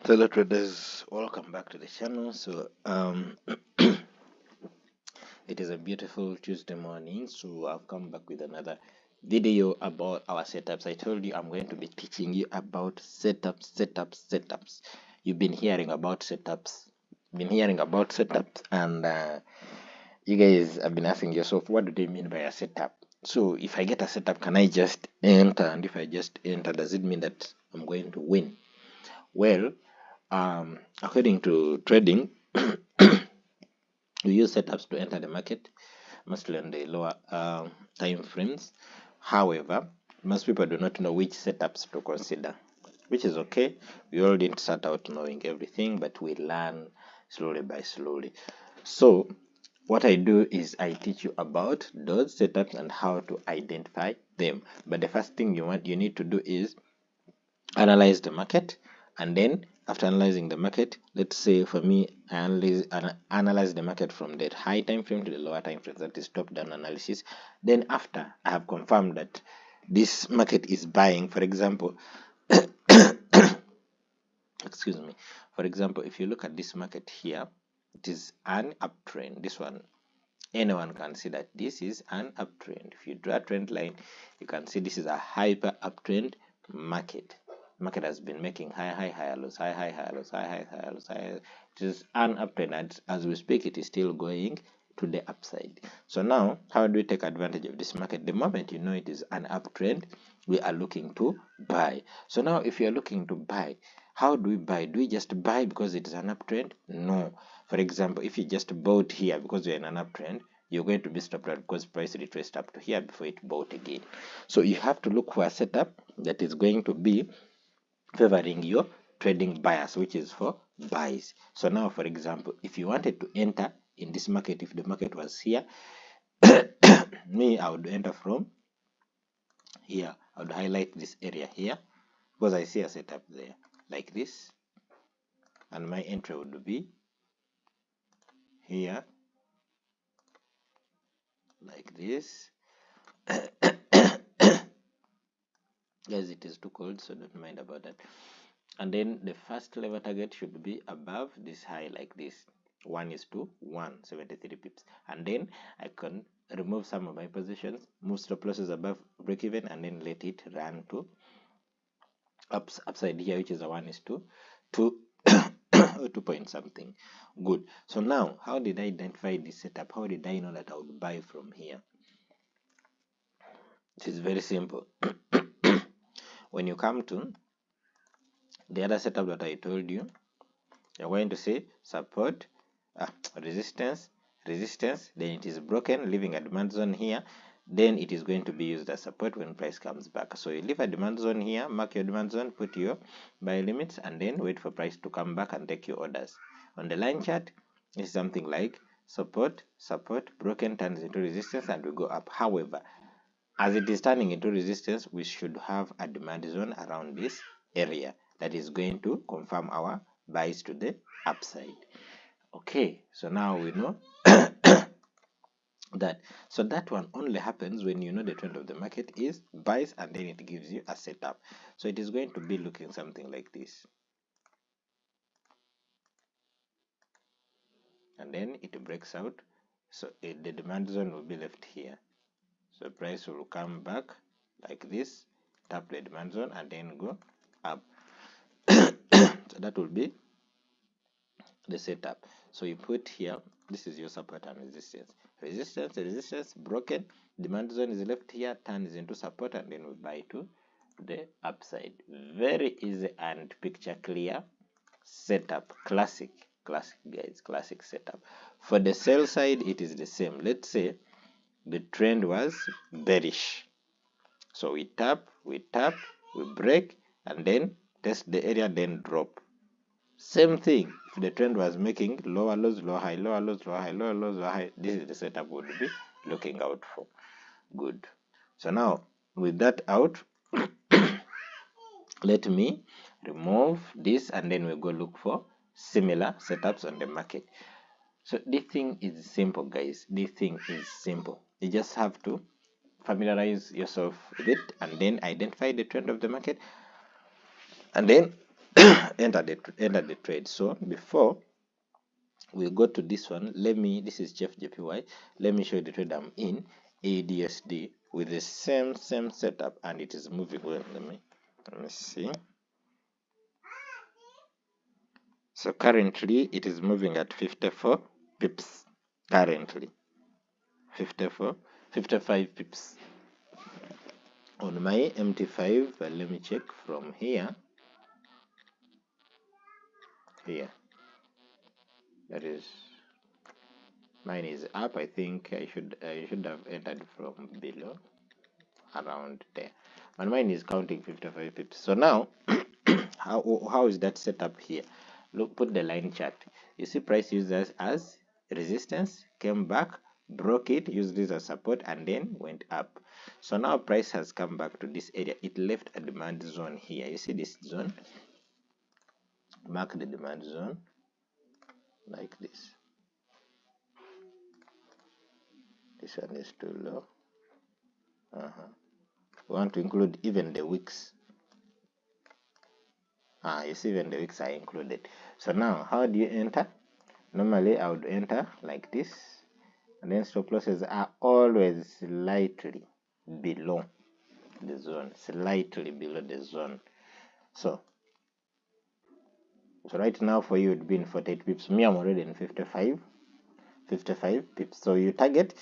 Hello traders, welcome back to the channel. It is a beautiful Tuesday morning, so I've come back with another video about our setups. I told you I'm going to be teaching you about setups. You've been hearing about setups, and you guys have been asking yourself, what do they mean by a setup? So if I get a setup, can I just enter? And if I just enter, does it mean that I'm going to win? Well, according to trading, we use setups to enter the market, mostly on the lower time frames. However, most people do not know which setups to consider, which is okay. We all didn't start out knowing everything, but we learn slowly by slowly. So what I do is I teach you about those setups and how to identify them. But the first thing you need to do is analyze the market, and then after analyzing the market, let's say for me, I analyze the market from the high time frame to the lower time frame, that is top down analysis. Then after I have confirmed that this market is buying, for example, excuse me, for example, if you look at this market here, it is an uptrend. This one, anyone can see that this is an uptrend. If you draw a trend line, you can see this is a hyper uptrend market. Market has been making higher lows, higher lows, higher lows, higher. It is an uptrend, and as we speak, it is still going to the upside. So now, how do we take advantage of this market? The moment you know it is an uptrend, we are looking to buy. So now, if you are looking to buy, how do we buy? Do we just buy because it is an uptrend? No. For example, if you just bought here because you're in an uptrend, you're going to be stopped out because price retraced up to here before it bought again. So you have to look for a setup that is going to be favoring your trading bias, which is for buys. So now, for example, if you wanted to enter in this market, if the market was here, me, I would enter from here. I would highlight this area here because I see a setup there like this, and my entry would be here like this. Guys, it is too cold, so don't mind about that. And then the first level target should be above this high like this, 1:173 pips. And then I can remove some of my positions, move stop losses above break even, and then let it run to upside here, which is a 1:2 or 2 point something. Good. So now, how did I identify this setup? How did I know that I would buy from here? It is very simple. When you come to the other setup that I told you, you're going to say support, resistance, then it is broken, leaving a demand zone here, then it is going to be used as support when price comes back. So you leave a demand zone here, mark your demand zone, put your buy limits, and then wait for price to come back and take your orders. On the line chart, it's something like support, broken, turns into resistance, and we go up. However, as it is turning into resistance, we should have a demand zone around this area that is going to confirm our buys to the upside. Okay, so now we know that. So that one only happens when you know the trend of the market is buys, and then it gives you a setup. So it is going to be looking something like this, and then it breaks out. So the demand zone will be left here. So price will come back like this, tap the demand zone, and then go up. So that will be the setup. So you put here, this is your support and resistance, broken, demand zone is left here, turns into support, and then we buy to the upside. Very easy and picture clear setup. Classic guys, classic setup. For the sell side, it is the same. Let's say the trend was bearish, so we tap, we break, and then test the area, then drop. Same thing, if the trend was making lower lows, lower high, lower lows, lower high, lower lows, lower high, this is the setup we would be looking out for. Good. So now, with that out, let me remove this, and then we go look for similar setups on the market. So this thing is simple, guys. This thing is simple. You just have to familiarize yourself with it, and then identify the trend of the market, and then enter the trade. So before we go to this one, this is Chef JPY. Let me show you the trade I'm in, ADSD, with the same setup, and it is moving well. Let me see. So currently it is moving at 54 pips. Currently 55 pips on my MT5. But let me check from here. That is, mine is up. I think I should have entered from below, around there, and mine is counting 55 pips. So now how is that set up here? Look, put the line chart. You see price used as resistance, came back, broke it, used this as support, and then went up. So now price has come back to this area. It left a demand zone here. You see this zone? Mark the demand zone like this. This one is too low. We want to include even the wicks. You see, even the wicks are included. So now how do you enter? Normally I would enter like this, and then stop losses are always slightly below the zone, slightly below the zone. So right now for you it would be in 48 pips. Me, I'm already in 55 pips. So you target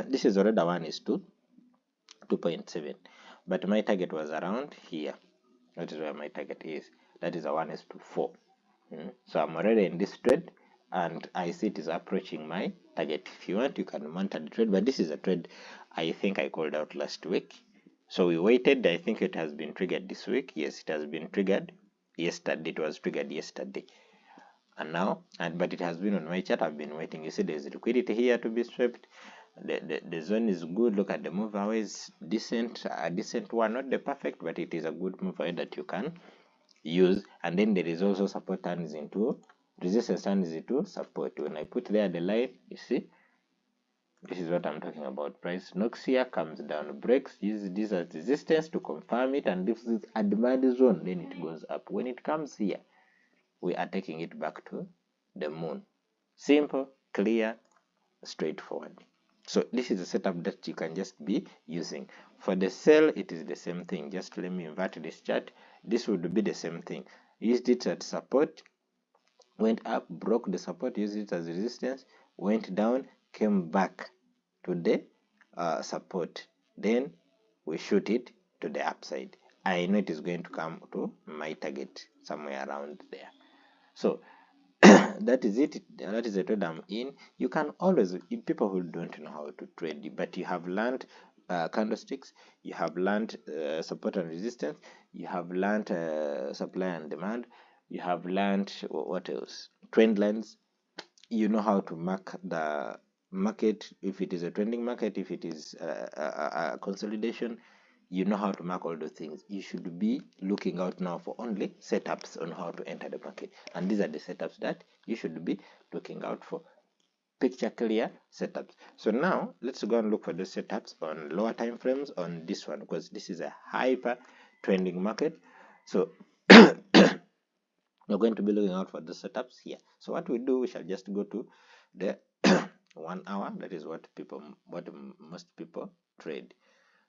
this is already 1:2.7, but my target was around here. That is where my target is. That is a 1:4. So I'm already in this trade, and I see it is approaching my target. If you want, you can monitor the trade, but this is a trade I think I called out last week. So we waited. I think it has been triggered this week. Yes, it has been triggered yesterday. It was triggered yesterday, and now, but it has been on my chart. I've been waiting. You see, there's liquidity here to be swept. The zone is good. Look at the move aways, decent, a decent one, not the perfect, but it is a good move away that you can use. And then there is also support turns into resistance, turns into support. When I put there the line, you see, this is what I'm talking about. Price knocks here, comes down, breaks, uses this as resistance to confirm it, and this is a demand zone, then it goes up. When it comes here, we are taking it back to the moon. Simple, clear, straightforward. So this is a setup that you can just be using. For the sell, it is the same thing. Just let me invert this chart. This would be the same thing. Used it at support, went up, broke the support, used it as resistance, went down, came back to the support. Then we shoot it to the upside. I know it is going to come to my target somewhere around there. So that is it. That is the trade I'm in. You can always, people who don't know how to trade, but you have learned candlesticks, you have learned support and resistance, you have learned supply and demand, you have learned what else, trend lines. You know how to mark the market, if it is a trending market, if it is a consolidation. You know how to mark all those things. You should be looking out now for only setups on how to enter the market, and these are the setups that you should be looking out for. Picture clear setups. So now let's go and look for the setups on lower time frames on this one, because this is a hyper trending market. So we're going to be looking out for the setups here. So what we do, we shall just go to the 1 hour. That is what most people trade.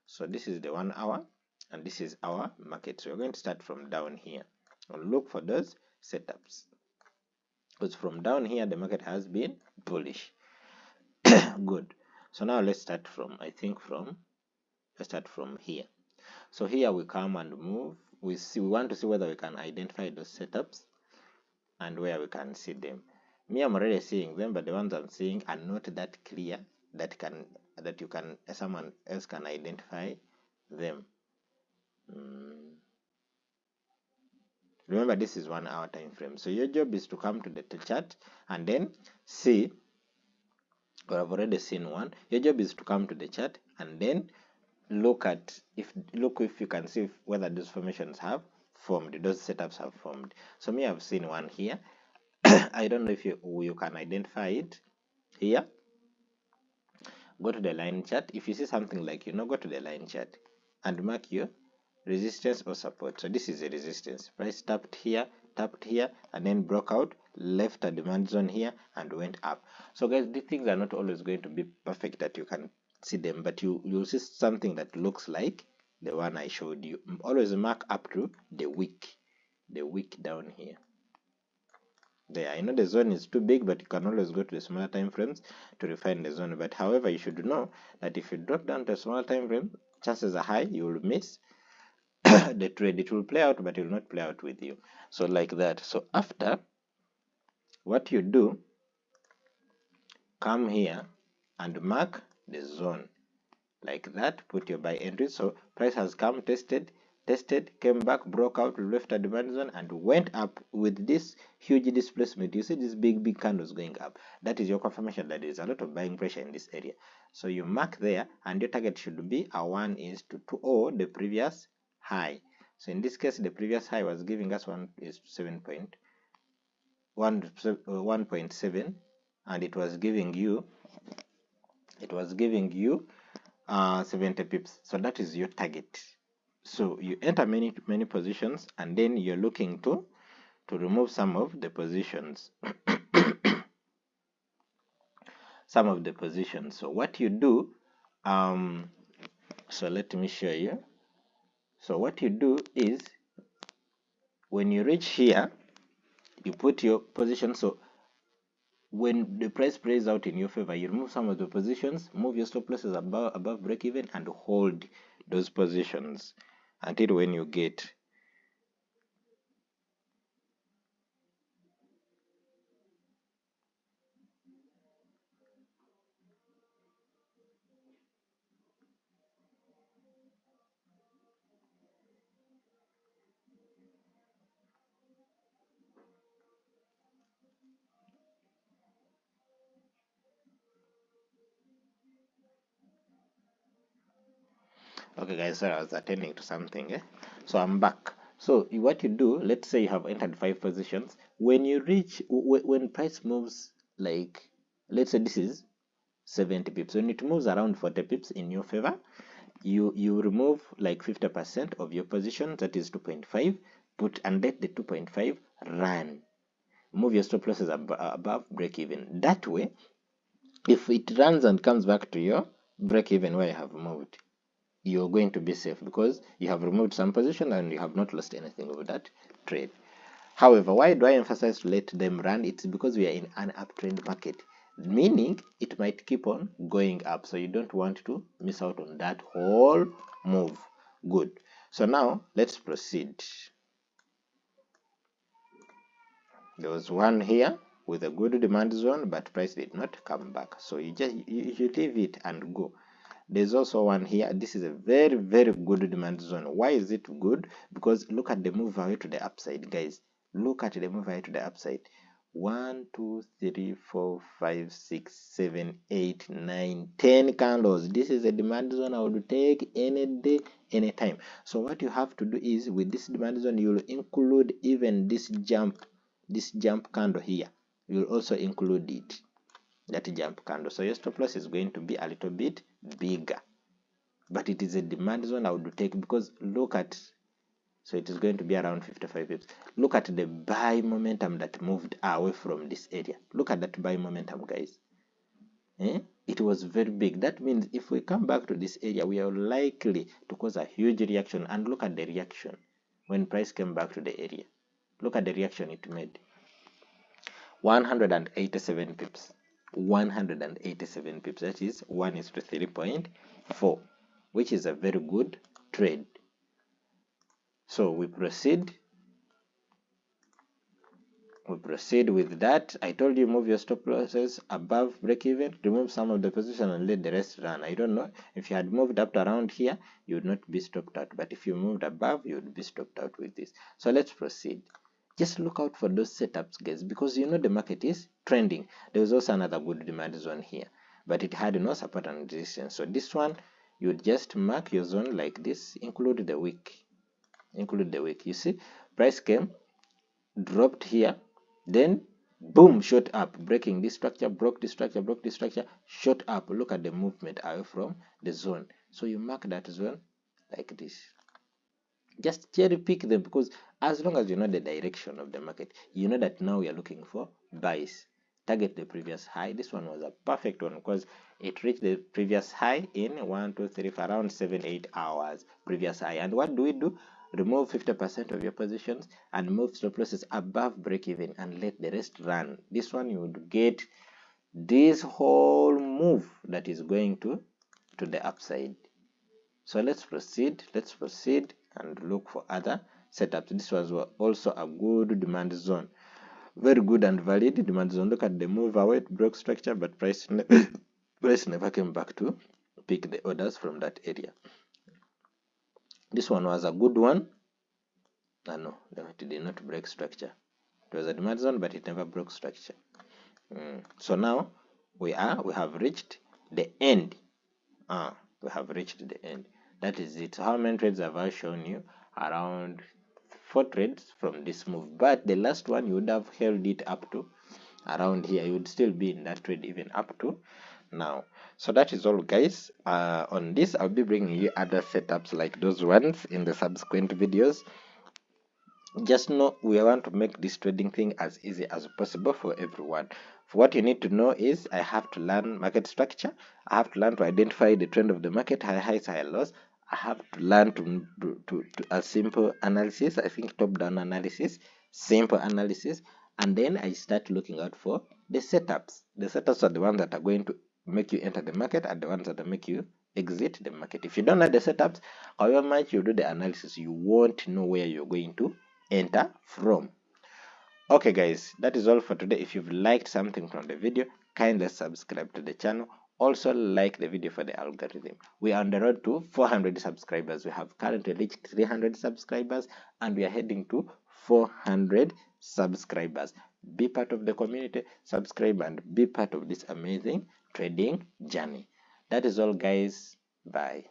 So this is the 1 hour, and this is our market. So we're going to start from down here and look for those setups, because from down here the market has been bullish. Good. So now let's start from, let's start from here. So here we come and move. We want to see whether we can identify those setups and where we can see them. Me, I'm already seeing them, but the ones I'm seeing are not that clear that someone else can identify them. Remember, this is 1 hour time frame. So your job is to come to the chart and then see, or I've already seen one. Your job is to come to the chart and then look if you can see whether those formations have formed, those setups have formed. So me, I've seen one here. I don't know if you can identify it here. Go to the line chart. If you see something like, go to the line chart and mark your resistance or support. So this is a resistance. Price tapped here, and then broke out, left a demand zone here, and went up. So guys, these things are not always going to be perfect that you can see them, but you'll see something that looks like the one I showed you. Always mark up to the wick down here. There, I know the zone is too big, but you can always go to the smaller time frames to refine the zone. But however, you should know that if you drop down to a smaller time frame, chances are high you will miss the trade. It will play out, but it will not play out with you. So like that. So after, what you do, come here and mark the zone like that. Put your buy entry. So price has come, tested, came back, broke out, left a demand zone, and went up with this huge displacement. You see these big candles going up. That is your confirmation that there is a lot of buying pressure in this area. So you mark there, and your target should be a 1:2 or the previous high. So in this case, the previous high was giving us 1.7, and it was giving you 70 pips. So that is your target. So you enter many positions, and then you're looking to remove some of the positions. Some of the positions. So what you do, so let me show you. So what you do is, when you reach here, you put your position. So when the price plays out in your favor, you remove some of the positions, move your stop losses above break even, and hold those positions until when you get okay guys, sorry, I was attending to something. So I'm back. So what you do, let's say you have entered 5 positions. When you reach, when price moves, like let's say this is 70 pips, when it moves around 40 pips in your favor, you remove like 50% of your position, that is 2.5, put and let the 2.5 run. Move your stop losses above break even. That way, if it runs and comes back to your break even where you have moved, you're going to be safe because you have removed some position and you have not lost anything over that trade. However, why do I emphasize to let them run? It's because we are in an uptrend market, meaning it might keep on going up, so you don't want to miss out on that whole move. Good. So now let's proceed. There was one here with a good demand zone, but price did not come back, so you leave it and go. There's also one here. This is a very good demand zone. Why is it good? Because look at the move away to the upside, guys. Look at the move away to the upside. 1 2 3 4 5 6 7 8 9 10 candles. This is a demand zone I would take any day, anytime. So what you have to do is, with this demand zone, you will include even this jump candle here. You will also include it, that jump candle. So your stop loss is going to be a little bit bigger, but it is a demand zone I would take, because look at, so it is going to be around 55 pips. Look at the buy momentum that moved away from this area. Look at that buy momentum, guys. It was very big. That means if we come back to this area, we are likely to cause a huge reaction. And look at the reaction when price came back to the area. Look at the reaction it made. 187 pips. 187 pips. That is 1:3.4, which is a very good trade. So we proceed with that. I told you, move your stop losses above break even, remove some of the position, and let the rest run. I don't know, if you had moved up to around here, you would not be stopped out, but if you moved above, you would be stopped out with this. So let's proceed. Just look out for those setups, guys, because you know the market is trending. There was also another good demand zone here, but it had no support and resistance. So this one, you would just mark your zone like this, include the wick. You see, price came, dropped here, then boom, shot up, breaking this structure, broke this structure, shot up. Look at the movement away from the zone. So you mark that zone like this. Just cherry pick them, because as long as you know the direction of the market, you know that now we are looking for buys. Target the previous high. This one was a perfect one because it reached the previous high in 1 2 3 for around 7 8 hours previous high. And what do? Remove 50% of your positions and move stop losses above break even and let the rest run. This one you would get this whole move that is going to the upside. So let's proceed and look for other setups. This was also a good demand zone, very good and valid demand zone. Look at the move away, it broke structure, but price price never came back to pick the orders from that area. This one was a good one. No, it did not break structure. It was a demand zone, but it never broke structure. So now we have reached the end. We have reached the end. That is it. So how many trades have I shown you? Around 4 trades from this move, but the last one you would have held it up to around here. You would still be in that trade even up to now. So that is all, guys. On this, I'll be bringing you other setups like those ones in the subsequent videos. Just know we want to make this trading thing as easy as possible for everyone. What you need to know is I have to learn market structure. I have to learn to identify the trend of the market, high highs, high lows. I have to learn to a simple analysis. I think top-down analysis, simple analysis, and then I start looking out for the setups. The setups are the ones that are going to make you enter the market, and the ones that make you exit the market. If you don't know the setups, however much you do the analysis, you won't know where you're going to enter from. Okay guys, that is all for today. If you've liked something from the video, kindly subscribe to the channel. Also like the video for the algorithm. We are on the road to 400 subscribers. We have currently reached 300 subscribers and we are heading to 400 subscribers. Be part of the community, subscribe and be part of this amazing trading journey. That is all guys. Bye.